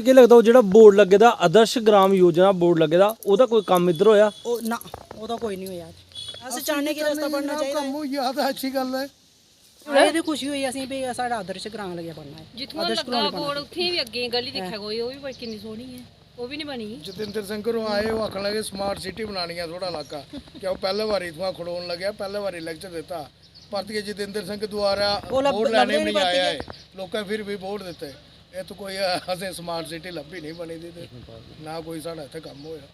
ਕੀ ਲੱਗਦਾ ਉਹ ਜਿਹੜਾ ਬੋਰਡ ਲੱਗੇ ਦਾ ਆਦਰਸ਼ ਗ੍ਰਾਮ ਯੋਜਨਾ ਬੋਰਡ ਲੱਗੇ ਦਾ ਉਹਦਾ ਕੋਈ ਕੰਮ ਇੱਧਰ ਹੋਇਆ? ਉਹ ਨਾ ਉਹਦਾ ਕੋਈ ਨਹੀਂ ਹੋਇਆ। ਅਸੀਂ ਚਾਹੁੰਦੇ ਕਿ ਰਸਤਾ ਬਣਨਾ ਚਾਹੀਦਾ ਹੈ। ਕੰਮ ਯਾਦ ਅੱਛੀ ਗੱਲ ਹੈ। ਇਹਦੀ ਖੁਸ਼ੀ ਹੋਈ ਅਸੀਂ ਵੀ ਸਾਡਾ ਆਦਰਸ਼ ਗ੍ਰਾਮ ਲੱਗਿਆ ਬਣਨਾ ਹੈ। ਜਿੱਥੋਂ ਲੱਗਾ ਬੋਰਡ ਉੱਥੇ ਵੀ ਅੱਗੇ ਗਲੀ ਦੇਖਿਆ ਕੋਈ ਉਹ ਵੀ ਕਿੰਨੀ ਸੋਹਣੀ ਹੈ, ਉਹ ਵੀ ਨਹੀਂ ਬਣੀ। ਜਤਿੰਦਰ ਸਿੰਘ ਘਰੋਂ ਆਏ ਉਹ ਆਖਣ ਲੱਗੇ ਸਮਾਰਟ ਸਿਟੀ ਬਣਾਣੀ ਆ ਥੋੜਾ ਇਲਾਕਾ ਕਿ ਉਹ ਪਹਿਲੇ ਵਾਰੀ ਇਥੋਂ ਖੜੋਣ ਲੱਗਿਆ, ਪਹਿਲੇ ਵਾਰੀ ਲੈਕਚਰ ਦਿੱਤਾ ਭਰਤੀ ਜਤਿੰਦਰ ਸਿੰਘ ਦੁਆਰਾ ਵੋਟ ਲੈਣੇ ਨਹੀਂ ਆਇਆ ਹੈ ਲੋਕਾਂ ਫਿਰ ਵੀ ਵੋਟ ਦਿੱਤੇ। ਇਹ ਤਾਂ ਕੋਈ ਅਸੀਂ ਸਮਾਰਟ ਸਿਟੀ ਲੱਭੀ ਨਹੀਂ ਬਣੀ ਦੀ ਤੇ ਨਾ ਕੋਈ ਸਾਡਾ ਇੱਥੇ ਕੰਮ ਹੋਇਆ।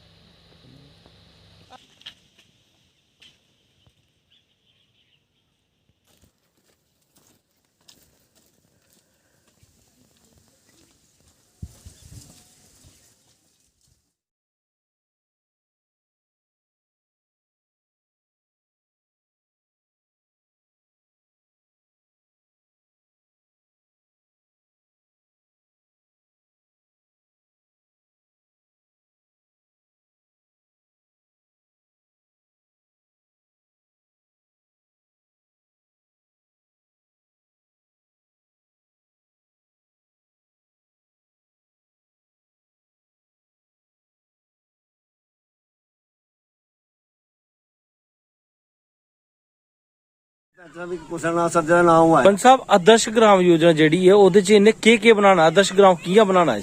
पंच साहब आदर्श ग्राम योजना जी है ਉਹਦੇ ਚ ਇਹਨੇ ਕੀ ਬਣਾਉਣਾ? ਆਦਰਸ਼ ਗ੍ਰਾਮ ਕੀ ਬਣਾਉਣਾ ਹੈ?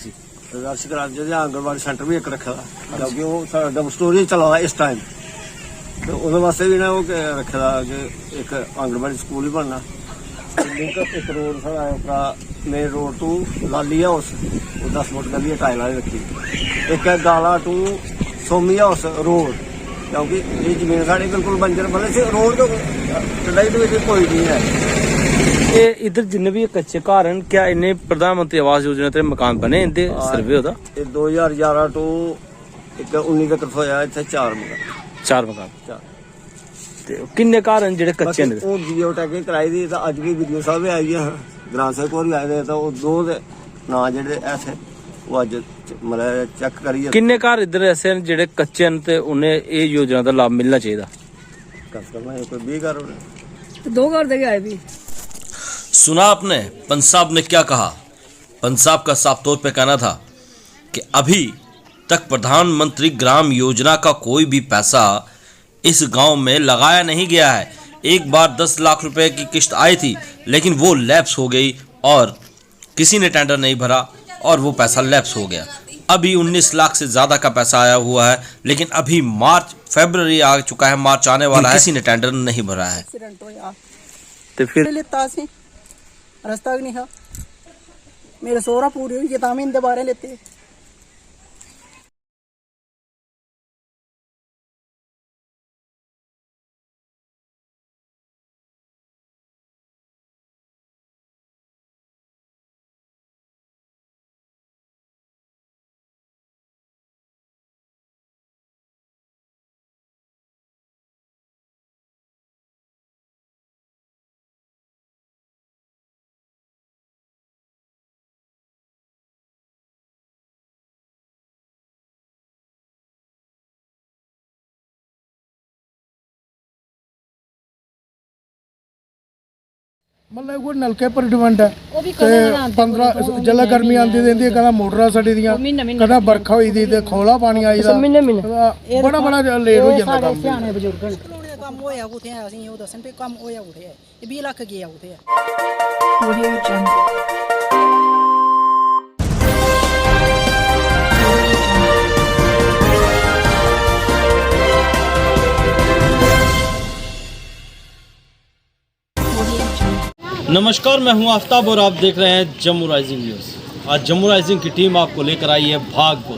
आदर्श ग्राम जो आंगनबाड़ी सेंटर भी एक रखा क्योंकि वो डबल स्टोरी चला हुआ इस टाइम तो उस वास्ते भी ना वो रखे दा कि एक आंगनबाड़ी स्कूल ही बनना। लिंक एक रोड साढ़ा main road to Lali house वो 10 फुट गली टाइल वाली रखी। एक है गाला टू सोमी हाउस रोड क्योंकि ये जमीन साड़ी बिल्कुल बंजर मतलब से रोड तो चढ़ाई तो कोई नहीं है। इधर जिन्ने भी कच्चे घर हैं क्या इन्हें प्रधानमंत्री आवास योजना ते मकान बने इनते सर्वे होता? 2011 टू 19 तक होया इत्थे 4 मकान ते किन्ने घर हैं जेह्ड़े कच्चे ने? ਉਹ ਵੀਡੀਓ ਟੈਕਿੰਗ ਕਰਾਈ ਦੀ ਤਾਂ ਅੱਜ ਵੀ ਵੀਡੀਓ ਸਾਹਿਬ ਵੀ ਆਈ ਆ ਗ੍ਰਾਮ ਸੇਵਕ ਕੋਲ ਵੀ ਆਏ ਨੇ ਤਾਂ ਉਹ ਦੋ ਦੇ ਨਾਂ ਜਿਹੜੇ ਐਸੇ ਉਹ ਅੱਜ ਮਤਲਬ ਚੈੱਕ ਕਰੀਏ। किन्ने घर इधर ऐसे हैं जेह्ड़े कच्चे हैं ते उन्हें ये योजना का लाभ मिलना चाहिए? कस करना कोई 20 घर होने 2 घर दे आए भी। सुना आपने पंच साहब ने क्या कहा? पंच साहब का साफ तौर पे कहना था कि अभी तक प्रधानमंत्री ग्राम योजना का कोई भी पैसा इस गांव में लगाया नहीं गया है। एक बार 10 लाख रुपए की किस्त आई थी लेकिन वो लैप्स हो गई और किसी ने टेंडर नहीं भरा और वो पैसा लैप्स हो गया। अभी 19 लाख से ज़्यादा का पैसा आया हुआ है लेकिन अभी फरवरी आ चुका है, मार्च आने वाला है, किसी ने टेंडर नहीं भरा है। तो फिर रस्ता भी नहीं था मेरे सोहरा पूरी हुई तां इनके बारे लेते। मतलब कोई नलके पर डिपेंड है ते 15 जल्ला गर्मी आंदी रहंदी कहना मोटरां सड़ी दियां कहना बरखा होई दी ते खोला पानी आई दा बड़ा लेट हो जांदा काम। सियाने बजुर्ग ਕੰਮ ਹੋਇਆ ਉਥੇ ਅਸੀਂ ਉਹ ਦੱਸਣ ਵੀ ਕੰਮ ਹੋਇਆ ਉਥੇ ਹੈ 20 ਲੱਖ ਗਿਆ ਉਥੇ ਹੈ। नमस्कार, मैं हूं आफ्ताब और आप देख रहे हैं जम्मू राइजिंग न्यूज़। आज जम्मू राइजिंग की टीम आपको लेकर आई है भागपुर।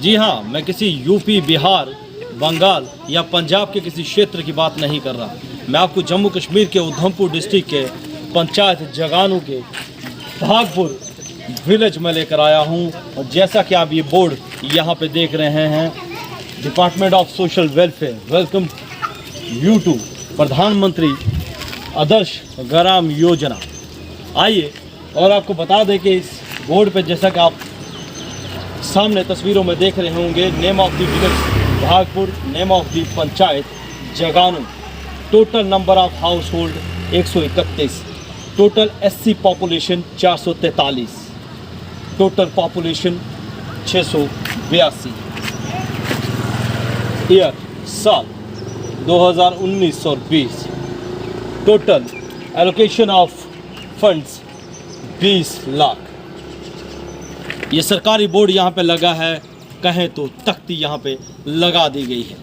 जी हां, मैं किसी यूपी, बिहार, बंगाल या पंजाब के किसी क्षेत्र की बात नहीं कर रहा। मैं आपको जम्मू कश्मीर के उधमपुर डिस्ट्रिक्ट के पंचायत जगानू के भागपुर विलेज में लेकर आया हूं। और जैसा कि आप ये बोर्ड यहां पे देख रहे हैं, department of social welfare welcome you to Pradhan Mantri Adarsh Gram Yojana. आइए और आपको बता दें कि इस बोर्ड पे जैसा कि आप सामने तस्वीरों में देख रहे होंगे, name of the village Bhagpur, name of the panchayat Jaganu, total number of household 131, total SC population 443। Total population 682, year साल 2019 और 20, total allocation of funds 20 lakh. ये सरकारी बोर्ड यहाँ पे लगा है, कहें तो तख्ती यहाँ पे लगा दी गई है।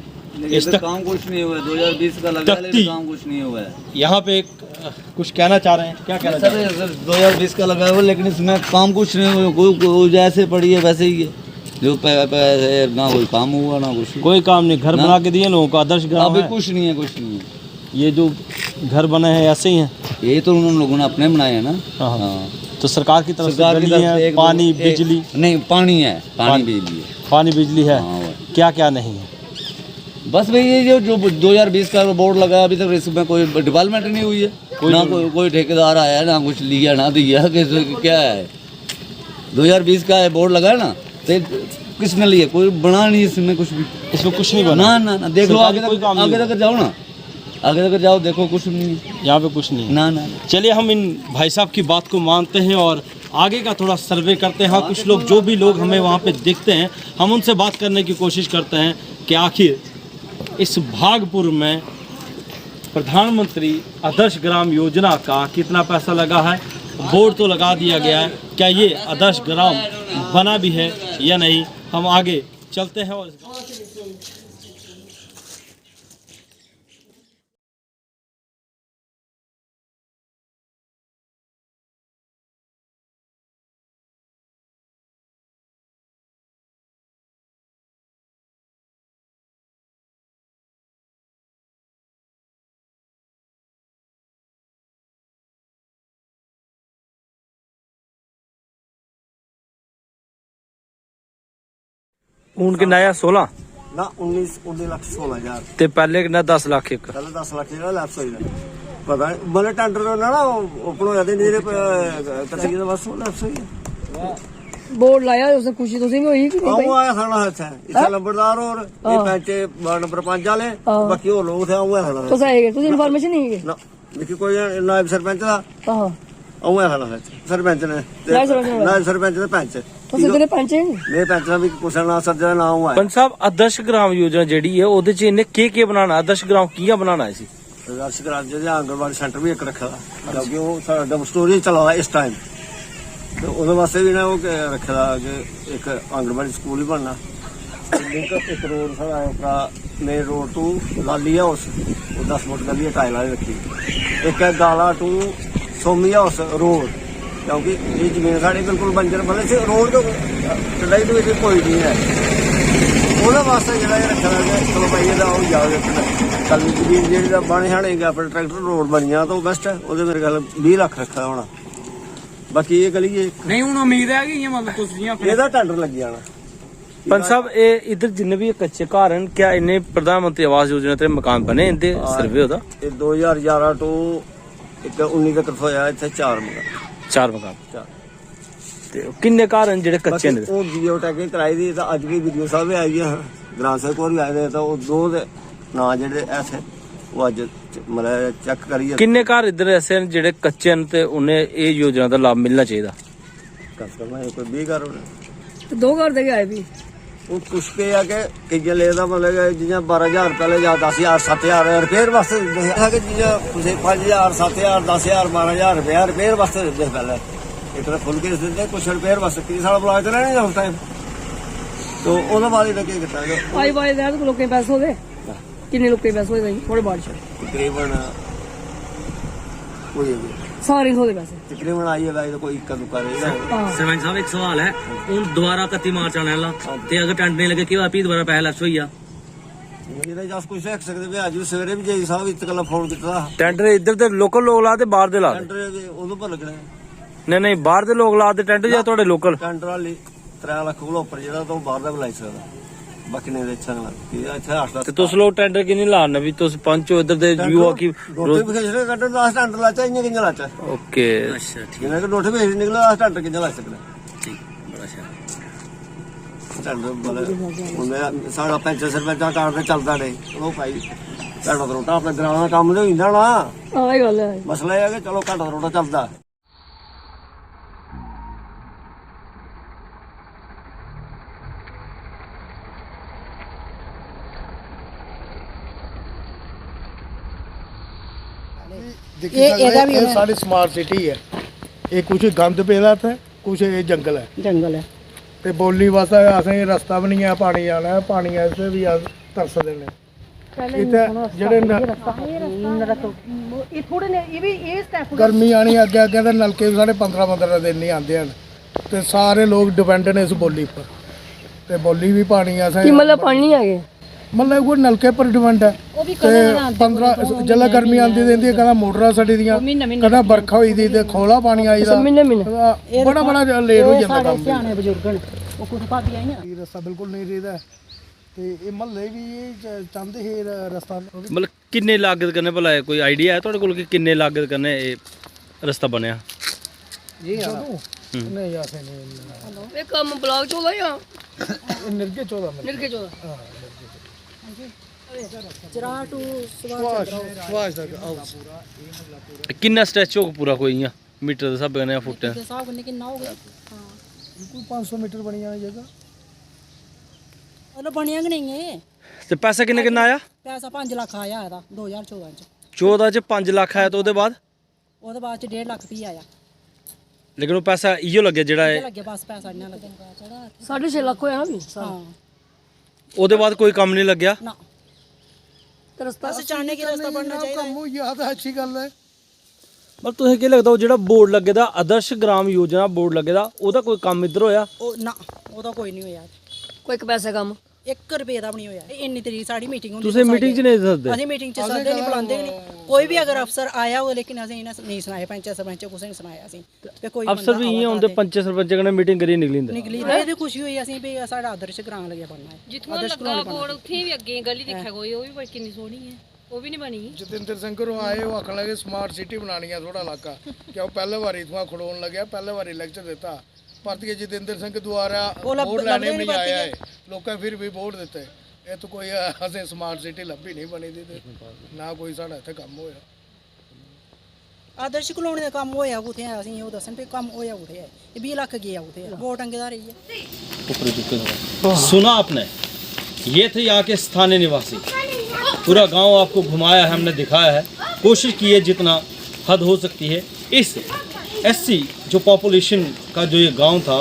इस तक काम कुछ नहीं हुआ है, 2020 का लगा है लेकिन काम कुछ नहीं हुआ है। यहाँ पे कुछ कहना चाह रहे हैं, क्या कहना चाह रहे हैं? सर 2020 का लगा हुआ लेकिन इसमें काम कुछ नहीं हुआ, कोई जैसे पड़ी है वैसे ही है, जो पैसे ना कोई काम हुआ ना कुछ। कोई काम नहीं, घर बना के दिए लोगों को, आदर्श ग्राम अभी है। कुछ नहीं है, कुछ नहीं है। ये जो घर बने हैं ऐसे ही हैं। ये तो उन लोगों ने अपने बनाए हैं ना। हाँ। हाँ। तो सरकार की तरफ से सरकार की गली तरफ है, से एक पानी दो- एक- बिजली? नहीं, पानी है, पानी बिजली है। पानी बिजली है, हाँ, वो। क्या क्या नहीं है? बस भाई ये जो 2020 का बोर्ड लगा, अभी तक इसमें कोई डेवलपमेंट नहीं हुई है, ना कोई ठेकेदार आया, ना कुछ लिया ना दिया, क्या है। 2020 का बोर्ड लगा है ना, तो किसने लिया? कोई बना नहीं इसमें कुछ भी, इसमें कुछ नहीं बना। ना देख लो, आगे कोई काम नहीं तक जाओ ना, आगे तक जाओ, देखो कुछ नहीं है यहाँ पे, कुछ नहीं है। ना। चलिए हम इन भाई साहब की बात को मानते हैं और आगे का थोड़ा सर्वे करते हैं। हाँ, कुछ लोग, जो भी लोग हमें वहाँ पे दिखते हैं, हम उनसे बात करने की कोशिश करते हैं कि आखिर इस भागपुर में प्रधानमंत्री आदर्श ग्राम योजना का कितना पैसा लगा है। बोर्ड तो लगा दिया गया है, क्या ये आदर्श ग्राम बना भी है या नहीं? हम आगे चलते हैं और ਹੁਣ ਕਿੰਨਾ ਆ? 16 ਨਾ 19 ਲੱਖ 16,000 ਤੇ ਪਹਿਲੇ ਕਿੰਨਾ? 10 ਲੱਖ ਇੱਕ। ਪਹਿਲਾਂ 10 ਲੱਖ ਜਿਹੜਾ ਲੈਪਸ ਹੋਈ ਦਾ ਪਤਾ ਨਹੀਂ, ਬਲੇ ਟੈਂਡਰ ਨਾ ਓਪਨ ਹੋ ਜਾਂਦੇ ਨਹੀਂ, ਜਿਹੜੇ ਕੱਟੀ ਦਾ ਬਸ ਉਹ ਲੈਪਸ ਹੋਈ। बोर्ड लाया उसने खुशी तो भी हुई कि नहीं ਆਉਂ ਆਇਆ ਸਾਡਾ ਇੱਥੇ ਲੰਬੜਦਾਰ ਹੋਰ ਇਹ ਪੰਚ ਵਾਰਡ ਨੰਬਰ 5 ਵਾਲੇ, ਬਾਕੀ ਉਹ ਲੋਕ ਥੇ ਆਉਂ ਆਇਆ तो सही है, तुझे इन्फॉर्मेशन नहीं है। ਨਾ ਦੇਖੀ ਕੋਈ ਨਾਇਬ ਸਰਪੰਚ ਦਾ हाँ ਆਉਂ ਆਇਆ ਸਾਡਾ ਸਰਪੰਚ ਨੇ ਨਾਇਬ ਸਰਪੰਚ ਦੇ ਪੰਚ तो सीधे पंच है। ਮੇਰੇ ਪੰਚ ਦਾ ਵੀ ਪੁੱਛਣ ਨਾਲ ਸੱਜਣਾ ਨਾ ਆਉਂ ਆਇਆ। ਪੰਚ ਸਾਹਿਬ, ਆਦਰਸ਼ ਗ੍ਰਾਮ ਯੋਜਨਾ ਜਿਹੜੀ ਹੈ ਉਹਦੇ ਚ ਇਹਨੇ ਕੀ ਬਣਾਉਣਾ? ਆਦਰਸ਼ ਗ੍ਰਾਮ ਕੀ ਬਣਾਉਣਾ ਹੈ ਸੀ? ਆਦਰਸ਼ ਗ੍ਰਾਮ ਜਿਹੜੇ ਆਂਗਣਵਾੜੀ ਸੈਂਟਰ ਵੀ ਇੱਕ ਰੱਖਿਆ ਕਿਉਂਕਿ ਉਹ ਸਾਡਾ ਡਬ ਸਟੋਰੀ ਚੱਲਦਾ ਇਸ ਟਾਈਮ, ਤੇ ਉਹਦੇ ਵਾਸਤੇ ਵੀ ਨਾ ਉਹ ਰੱਖਿਆ ਦਾ ਕਿ ਇੱਕ ਆਂਗਣਵਾੜੀ ਸਕੂਲ ਹੀ ਬਣਨਾ। ਲਿੰਕ ਇੱਕ ਰੋਡ ਸਾਡਾ ਆਪਣਾ ਮੇਨ ਰੋਡ ਤੋਂ ਲਾਲੀ ਹਾਊਸ, ਉਹ 10 ਫੁੱਟ ਗਲੀ ਟਾਈਲ ਵਾਲੀ ਰੱਖੀ। ਇੱਕ ਹੈ ਗਾਲਾ ਟੂ ਸੋਮੀ ਹਾਊਸ ਰੋਡ, ਕਿਉਂਕਿ ਇਹ ਜ਼ਮੀਨ ਸਾਡੀ ਬਿਲਕੁਲ ਬੰਜਰ ਬਣੇ ਸੀ, ਰੋਡ ਤੋਂ ਚੜਾਈ ਦੇ ਵਿੱਚ ਕੋਈ ਨਹੀਂ ਹੈ। ਉਹਦੇ ਵਾਸਤੇ ਜਿਹੜਾ ਇਹ ਰੱਖਿਆ ਦਾ ਕਿ ਚਲੋ ਭਾਈ ਇਹਦਾ ਉਹ ਜਾਵੇ ਕੱਲ ਜ਼ਮੀਨ ਜਿਹੜੀ ਦਾ ਬਣ ਛਾਣੇਗਾ ਆਪਣੇ ਟਰੈਕਟਰ ਰੋਡ ਬਣੀਆਂ ਤਾਂ ਉਹ ਬੈਸਟ ਹੈ। ਉਹਦੇ ਮੇਰੇ ਖਿਆਲ 20 ਲੱਖ ਰੱਖਿਆ ਹੋਣਾ। ਬਾਕੀ ਇਹ ਗਲੀ ਨਹੀਂ ਹੁਣ ਉਮੀਦ ਹੈ ਕਿ ਮਤਲਬ ਤੁਸੀਂ ਇਹਦਾ ਟੈਂਡਰ ਲੱਗ ਜਾਣਾ। पंच साहब, ये इधर जिन्ने भी कच्चे घर हैं, क्या इन्हें प्रधानमंत्री आवास योजना ते मकान बने? इनदे सर्वे होदा? ਇਹ 2011 ਤੋਂ 19 ਤੱਕ ਹੋਇਆ ਇੱਥੇ 4 ਮਕਾਨ। 4 मकान ਤੇ ਕਿੰਨੇ ਘਰ ਹਨ ਜਿਹੜੇ ਕੱਚੇ ਨੇ? ਉਹ ਵੀਡੀਓ ਟੈਕਿੰਗ ਕਰਾਈ ਦੀ ਤਾਂ ਅੱਜ ਵੀ ਵੀਡੀਓ ਸਾਹਿਬ ਵੀ ਆਈ ਹੈ, ਗ੍ਰਾਮ ਸੇਵਕ ਕੋਲ ਵੀ ਆਏ ਨੇ, ਤਾਂ ਉਹ ਦੋ ਦੇ ਨਾਂ ਜਿਹੜੇ ਐਸੇ ਉਹ ਅੱਜ ਮਤਲਬ ਚੈੱਕ ਕਰੀਏ। ਕਿੰਨੇ ਘਰ ਇੱਧਰ ਐਸੇ ਹਨ ਜਿਹੜੇ ਕੱਚੇ ਹਨ ਤੇ ਉਹਨੇ ਇਹ ਯੋਜਨਾ ਦਾ ਲਾਭ ਮਿਲਣਾ ਚਾਹੀਦਾ? ਕਰਨਾ ਕੋਈ 20 ਘਰ ਹੋਣੇ। तो 2 घर देके आए भी। ਉਹ ਕੁਛ ਕੇ ਆ ਕੇ ਕਈਆਂ ਲੈ ਦਾ ਮਤਲਬ ਜਿਵੇਂ 12,000 ਪਹਿਲੇ ਜਾਂ 10,000 7,000 ਰਿਪੇਅਰ ਵਾਸਤੇ ਦਿੰਦੇ ਹੈ ਕਿ ਜਿਵੇਂ ਤੁਸੀਂ 5,000 7,000 10,000 12,000 ਰੁਪਏ ਰਿਪੇਅਰ ਵਾਸਤੇ ਦਿੰਦੇ ਪਹਿਲੇ। ਇੱਕ ਤਾਂ ਫੁੱਲ ਕੇਸ ਦਿੰਦੇ, ਕੁਛ ਰਿਪੇਅਰ ਵਾਸਤੇ 30 ਸਾਲ ਬੁਲਾ ਕੇ ਰਹਿਣੇ ਉਸ ਟਾਈਮ। तो ਉਹਦੇ ਬਾਅਦ ਇਹਨਾਂ ਕੀ ਕੀਤਾ ਗਿਆ? आई बाई दे तो लोकें पैसे होदे किन्ने लोकें पैसे होदे थोड़े बारिश तकरीबन कोई सारे होदे पैसे। तकरीबन आई है भाई, तो कोई इक्का दुक्का रहेगा। ਸਰਪੰਚ ਸਾਹਿਬ ਇੱਕ ਸਵਾਲ ਹੈ, ਹੁਣ ਦੁਬਾਰਾ 31 ਮਾਰਚ ਆਉਣ ਵਾਲਾ ਤੇ ਅਗਰ ਟੈਂਡਰ ਨਹੀਂ ਲੱਗੇ ਕਿ ਵਾਪੀ ਦੁਬਾਰਾ ਪੈਸੇ ਲੈਸ ਹੋਈ ਆ? ਇਹਦਾ ਜਸ ਕੁਝ ਦੇਖ ਸਕਦੇ ਵੀ ਅੱਜ ਵੀ ਸਵੇਰੇ ਵੀ ਜੀ ਸਾਹਿਬ ਇੱਕ ਕੱਲਾ ਫੋਨ ਕੀਤਾ। ਟੈਂਡਰ ਇੱਧਰ ਦੇ ਲੋਕਲ ਲੋਕ ਲਾ ਤੇ ਬਾਹਰ ਦੇ ਲਾ? ਟੈਂਡਰ ਉਦੋਂ ਪਰ ਲੱਗਣਾ ਨਹੀਂ ਬਾਹਰ ਦੇ ਲੋਕ ਲਾ ਦੇ ਟੈਂਡਰ ਜਾਂ ਤੁਹਾਡੇ ਲੋਕਲ? ਟੈਂਡਰ ਵਾਲੀ 3 ਲੱਖ ਕੋਲ ਉੱਪਰ ਜਿਹੜਾ ਤੋਂ ਬਾਹਰ ਦਾ ਬੁਲਾਈ ਸਕਦਾ, ਬਾਕੀ ਨਹੀਂ ਦੇਖਣ ਲੱਗ ਕਿ ਇੱਥੇ ਹੱਸਦਾ। ਤੇ ਤੁਸੀਂ ਲੋਕ ਟੈਂਡਰ ਕਿਉਂ ਨਹੀਂ ਲਾਣ ਵੀ? ਤੁਸੀਂ ਪੰਚੋ ਇੱਧਰ ਦੇ ਵਿਊ ਆ ਕੀ ਨੋਟੀਫਿਕੇਸ਼ਨ ਕੱਢਣ ਦਾ ਟੈਂਡਰ ਲਾ ਚਾਹੀਏ ਕਿੰਨਾ ਲਾ ਚਾ? ਓਕੇ, ਅੱਛਾ ਠੀਕ ਜਿਵੇਂ ਕਿ ਨੋਟੀਫਿਕੇਸ਼ਨ ਨਿਕਲਿਆ ਟੈਂਡਰ ਕਿੰਨਾ ਲਾ ਸਕਦਾ? ਠੀਕ, ਬੜਾ ਅੱਛਾ। ਟੈਂਡਰ ਮਤਲਬ ਸਾਡਾ ਪੈਂਚ ਸਰਪੰਚਾਂ ਕਾਰਡ ਤੇ ਚੱਲਦਾ ਨਹੀਂ, ਉਹ ਭਾਈ ਘੱਟੋ ਰੋਟਾ ਆਪਣੇ ਗ੍ਰਾਮ ਦਾ ਕੰਮ ਤੇ ਹੋ ਜਾਂਦਾ ਨਾ। हाँ ये गल है। ਮਸਲਾ ਇਹ ਹੈ ਕਿ ਚਲੋ ਘੱਟੋ ਰੋਟਾ ਚੱਲਦਾ। देखिए ये सारी स्मार्ट सिटी है, ये कुछ गंद पेदा था, कुछ ये जंगल है, जंगल है ते बोलने वास्ते असें रस्ता भी नहीं है, पानी आना है, पानी ऐसे भी अस तरसदे ने इत्थे जेह्ड़े ये थोड़े ने ये भी ये स्टेप गर्मी आनी अग्गे अग्गे ते नलके भी साढ़े 15 दिन नहीं आंदे हैं, ते सारे लोग डिपेंड ने इस बोली पर, ते बोली भी पानी असें मतलब पानी है मतलब कोई नलके पर डिपेंड है, ते 15 जेल्लै गर्मी आंदी रहंदी है, कदें मोटरां सड़ी दियां, कदें बरखा होई दी ते खोला पानी आई दा, बड़ा बड़ा लेट हो जांदा कम्म। सियाने बजुर्ग न वो कुछ भाभी आई ना ये रास्ता बिल्कुल नहीं रेहदा ते ये महल्ले भी ये चाहते हे रास्ता मतलब किन्ने लागत करने भला कोई आइडिया है ਤੁਹਾਡੇ ਕੋਲ कि किन्ने लागत करने ये रास्ता बनया? जी हां नहीं यासे नहीं ये काम ब्लॉक चोला या निर्गे 14 में निर्गे चोला हां जरा टू स्वास तक आओ किन्ना स्ट्रेच होगा पूरा कोई इयां मीटर दे स्हाब कन्नै फुट के साहब ने कितना हो गया हां कोई 500 मीटर बनी जाना जगह मतलब बनिया कि नहीं है ते पैसा किन्ने किन्ना आया? पैसा 5 लाख आया था 2014 च 14 च 5 लाख आया तो ਉਹਦੇ ਬਾਅਦ च 1.5 लाख भी आया लेकिन वो पैसा इयो लगे ਜਿਹੜਾ ये लगे बस पैसा इतना लगे 6.5 लाख होया ना भी हां ਉਹਦੇ ਬਾਅਦ ਕੋਈ ਕੰਮ ਨਹੀਂ ਲੱਗਿਆ ना तो रास्ता से चाहने की रास्ता बनना चाहिए ਕੰਮ ਉਹ ਯਾਦ ਅੱਛੀ ਗੱਲ ਹੈ ਪਰ ਤੁਸੀਂ ਕੀ ਲੱਗਦਾ ਉਹ ਜਿਹੜਾ ਬੋਰਡ ਲੱਗੇ ਦਾ ਆਦਰਸ਼ ਗ੍ਰਾਮ ਯੋਜਨਾ ਬੋਰਡ ਲੱਗੇ ਦਾ ਉਹਦਾ ਕੋਈ ਕੰਮ ਇੱਧਰ ਹੋਇਆ? ਉਹ ਨਾ ਉਹਦਾ ਕੋਈ ਨਹੀਂ ਹੋਇਆ ਕੋਈ ਇੱਕ ਪੈਸੇ ਕੰਮ 1 ਰੁਪਏ ਦਾ ਵੀ ਨਹੀਂ ਹੋਇਆ ਇੰਨੀ ਤਰੀਕ ਸਾਡੀ ਮੀਟਿੰਗ ਹੁੰਦੀ ਤੁਸੀਂ ਮੀਟਿੰਗ 'ਚ ਨਹੀਂ ਦੱਸਦੇ? ਅਸੀਂ ਮੀਟਿੰਗ 'ਚ ਸਾਦੇ ਨਹੀਂ ਬੁਲਾਉਂਦੇ ਨਹੀਂ ਕੋਈ ਵੀ ਅਗਰ ਅਫਸਰ ਆਇਆ ਹੋ ਲੇਕਿਨ ਅਸੀਂ ਇਹਨਾਂ ਨਹੀਂ ਸੁਣਾਇਆ ਪੰਚ ਸਰਪੰਚ ਕੁਛ ਨਹੀਂ ਸੁਣਾਇਆ ਅਸੀਂ ਤੇ ਕੋਈ ਅਫਸਰ ਵੀ ਇਹ ਹੁੰਦੇ ਪੰਚ ਸਰਪੰਚ ਕਨੇ ਮੀਟਿੰਗ ਕਰੀ ਨਿਕਲੀ ਨਿਕਲੀ ਰਹੇ ਤੇ ਖੁਸ਼ੀ ਹੋਈ ਅਸੀਂ ਵੀ ਸਾਡਾ ਆਦਰਸ਼ ਗ੍ਰਾਮ ਲੱਗਿਆ ਬਣਨਾ ਹੈ ਜਿੱਥੋਂ ਲੱਗਾ ਬੋਰਡ ਉੱਥੇ ਵੀ ਅੱਗੇ ਗਲੀ ਦੇਖਿਆ ਕੋਈ ਉਹ ਵੀ ਕਿੰਨੀ ਸੋਹਣੀ ਹੈ ਉਹ ਵੀ ਨਹੀਂ ਬਣੀ। ਜਤਿੰਦਰ ਸਿੰਘ ਘਰੋਂ ਆਏ ਉਹ ਆਖਣ ਲੱਗੇ ਸਮਾਰਟ ਸਿਟੀ ਬਣਾਣੀ ਆ ਥੋੜਾ ਇਲਾਕਾ ਕਿ ਉਹ ਪਹਿਲੇ ਵਾਰੀ ਇਥੋਂ ਖੜੋਣ ਲੱਗਿਆ ਪਹਿਲੇ ਵਾਰੀ ਲੈਕਚਰ ਦਿੱਤਾ ਭਰਤ ਕੇ ਜਤਿੰਦਰ ਸਿੰਘ ਦੁਆਰਾ ਵੋਟ ਲੈਣੇ ਨਹੀਂ ਆਇਆ ਹੈ ਲੋਕਾਂ ਫਿਰ ਵੀ ਵੋਟ ਦਿੱਤੇ ਇਹ ਤਾਂ ਕੋਈ ਅਸੀਂ ਸਮਾਰਟ ਸਿਟੀ ਲੱਭੀ ਨਹੀਂ ਬਣੀ ਦੀ ਤੇ ਨਾ ਕੋਈ ਸਾਡਾ ਇੱਥੇ ਕੰਮ ਹੋਇਆ ਆਦਰਸ਼ ਕਲੋਨੀ ਦਾ ਕੰਮ ਹੋਇਆ ਉਥੇ ਅਸੀਂ ਉਹ ਦੱਸਣ ਤੇ ਕੰਮ ਹੋਇਆ ਉਥੇ ਹੈ ਇਹ 20 ਲੱਖ ਗਿਆ ਉਥੇ ਵੋਟ ਅੰਗੇਦਾਰ ਰਹੀ ਹੈ। सुना आपने, ये थे यहाँ के स्थानीय निवासी, पूरा गांव आपको घुमाया है, हमने दिखाया है, कोशिश की है जितना हद हो सकती है। इस एससी जो पॉपुलेशन का जो ये गांव था,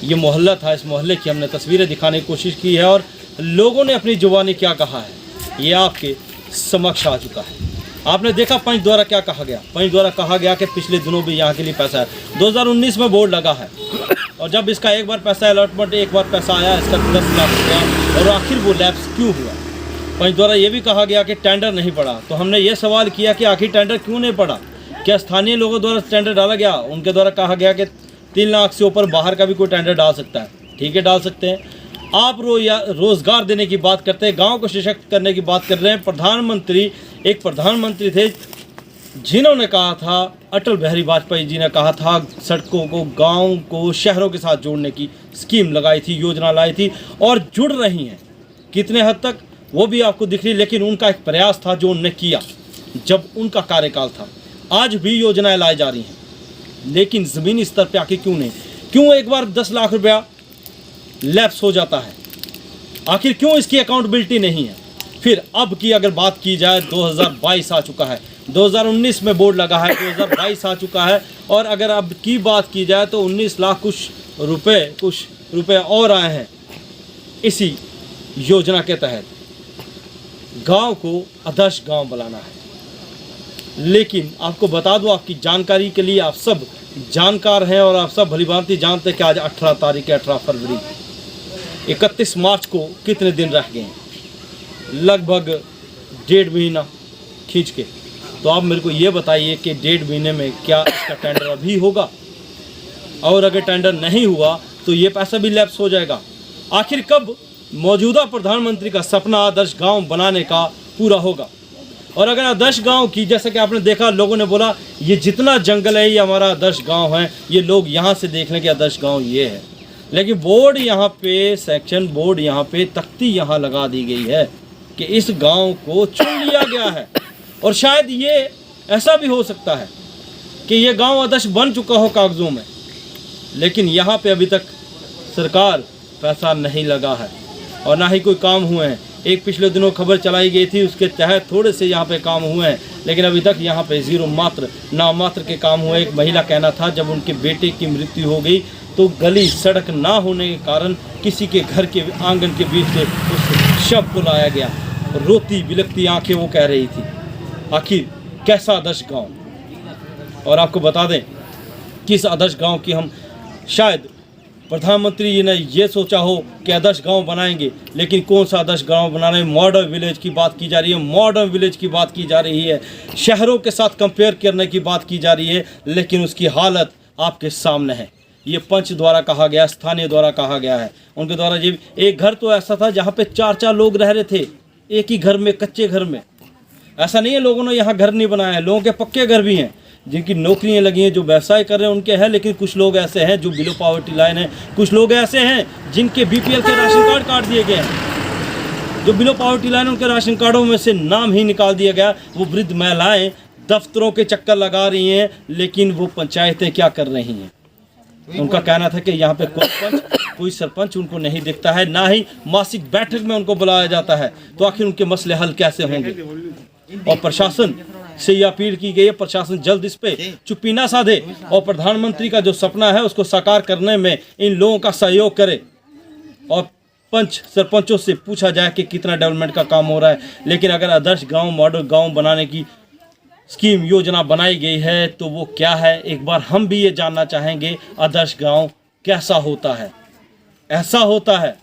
ये मोहल्ला था, इस मोहल्ले की हमने तस्वीरें दिखाने की कोशिश की है और लोगों ने अपनी जुबानी क्या कहा है ये आपके समक्ष आ चुका है। आपने देखा पंच द्वारा क्या कहा गया, पंच द्वारा कहा गया कि पिछले दिनों भी यहाँ के लिए पैसा है, 2019 में बोर्ड लगा है और जब इसका एक बार पैसा अलॉटमेंट एक बार पैसा आया इसका 10 लाख रुपया और आखिर वो लैप्स क्यों हुआ। पंच द्वारा ये भी कहा गया कि टेंडर नहीं पड़ा, तो हमने ये सवाल किया कि आखिर टेंडर क्यों नहीं पड़ा, क्या स्थानीय लोगों द्वारा टेंडर डाला गया? उनके द्वारा कहा गया कि 3 लाख से ऊपर बाहर का भी कोई टेंडर डाल सकता है, ठीक है डाल सकते हैं। आप रोज़गार देने की बात करते हैं, गांव को सशक्त करने की बात कर रहे हैं। प्रधानमंत्री एक प्रधानमंत्री थे जिन्होंने कहा था, अटल बिहारी वाजपेयी जी ने कहा था सड़कों को गांव को शहरों के साथ जोड़ने की स्कीम लगाई थी, योजना लाई थी और जुड़ रही हैं। कितने हद तक वो भी आपको दिख रही, लेकिन उनका एक प्रयास था जो उन्होंने किया जब उनका कार्यकाल था। आज भी योजनाएं लाई जा रही हैं लेकिन ज़मीनी स्तर पे आके क्यों नहीं, क्यों एक बार 10 लाख रुपया लैप्स हो जाता है, आखिर क्यों इसकी अकाउंटेबिलिटी नहीं है। फिर अब की अगर बात की जाए 2022 आ चुका है, 2019 में बोर्ड लगा है, 2022 आ चुका है और अगर अब की बात की जाए तो 19 लाख कुछ रुपए और आए हैं इसी योजना के तहत। गांव को आदर्श गांव बनाना है, लेकिन आपको बता दूं आपकी जानकारी के लिए, आप सब जानकार हैं और आप सब भलीभांति जानते हैं कि आज 18 तारीख है, 18 फरवरी, 31 मार्च को कितने दिन रह गए हैं, लगभग 1.5 महीना खींच के। तो आप मेरे को ये बताइए कि 1.5 महीने में क्या इसका टेंडर अभी होगा, और अगर टेंडर नहीं हुआ तो ये पैसा भी लैप्स हो जाएगा। आखिर कब मौजूदा प्रधानमंत्री का सपना आदर्श गांव बनाने का पूरा होगा। और अगर आदर्श गांव की, जैसा कि आपने देखा लोगों ने बोला ये जितना जंगल है ये हमारा आदर्श गांव है, ये लोग यहाँ से देख लें कि आदर्श गांव ये है, लेकिन बोर्ड यहाँ पे सेक्शन बोर्ड यहाँ पे तख्ती यहाँ लगा दी गई है कि इस गांव को चुन लिया गया है। और शायद ये ऐसा भी हो सकता है कि ये गांव आदर्श बन चुका हो कागज़ों में, लेकिन यहाँ पे अभी तक सरकार पैसा नहीं लगा है और ना ही कोई काम हुए हैं। एक पिछले दिनों खबर चलाई गई थी, उसके तहत थोड़े से यहाँ पे काम हुए हैं, लेकिन अभी तक यहाँ पे जीरो मात्र नामात्र के काम हुए। एक महिला कहना था जब उनके बेटे की मृत्यु हो गई तो गली सड़क ना होने के कारण किसी के घर के आंगन के बीच से उस शव को लाया गया। रोती बिलखती आंखें वो कह रही थी, आखिर कैसा आदर्श गाँव। और आपको बता दें कि इस आदर्श गाँव की हम शायद प्रधानमंत्री जी ने ये सोचा हो कि आदर्श गांव बनाएंगे, लेकिन कौन सा आदर्श गांव बना रहे हैं। मॉडर्न विलेज की बात की जा रही है, मॉडर्न विलेज की बात की जा रही है, शहरों के साथ कंपेयर करने की बात की जा रही है, लेकिन उसकी हालत आपके सामने है। ये पंच द्वारा कहा गया, स्थानीय द्वारा कहा गया है। उनके द्वारा ये एक घर तो ऐसा था जहाँ पे 4-4 लोग रह रहे थे एक ही घर में, कच्चे घर में। ऐसा नहीं है लोगों ने यहाँ घर नहीं बनाया है, लोगों के पक्के घर भी हैं, जिनकी नौकरियां लगी हैं, जो व्यवसाय कर रहे हैं उनके हैं, लेकिन कुछ लोग ऐसे हैं जो बिलो पॉवर्टी लाइन है। कुछ लोग ऐसे हैं जिनके बीपीएल के राशन कार्ड काट दिए गए हैं, जो बिलो पॉवर्टी लाइन उनके राशन कार्डों में से नाम ही निकाल दिया गया। वो वृद्ध महिलाएं दफ्तरों के चक्कर लगा रही हैं, लेकिन वो पंचायतें क्या कर रही हैं। उनका कहना था कि यहाँ पे कोई पंच, कोई सरपंच उनको नहीं दिखता है, ना ही मासिक बैठक में उनको बुलाया जाता है। तो आखिर उनके मसले हल कैसे होंगे। और प्रशासन से ये अपील की गई है, प्रशासन जल्द इस पे चुप्पी ना साधे और प्रधानमंत्री का जो सपना है उसको साकार करने में इन लोगों का सहयोग करे। और पंच सरपंचों से पूछा जाए कि कितना डेवलपमेंट का काम हो रहा है। लेकिन अगर आदर्श गांव, मॉडल गांव बनाने की स्कीम योजना बनाई गई है तो वो क्या है, एक बार हम भी ये जानना चाहेंगे। आदर्श गांव कैसा होता है। ऐसा होता है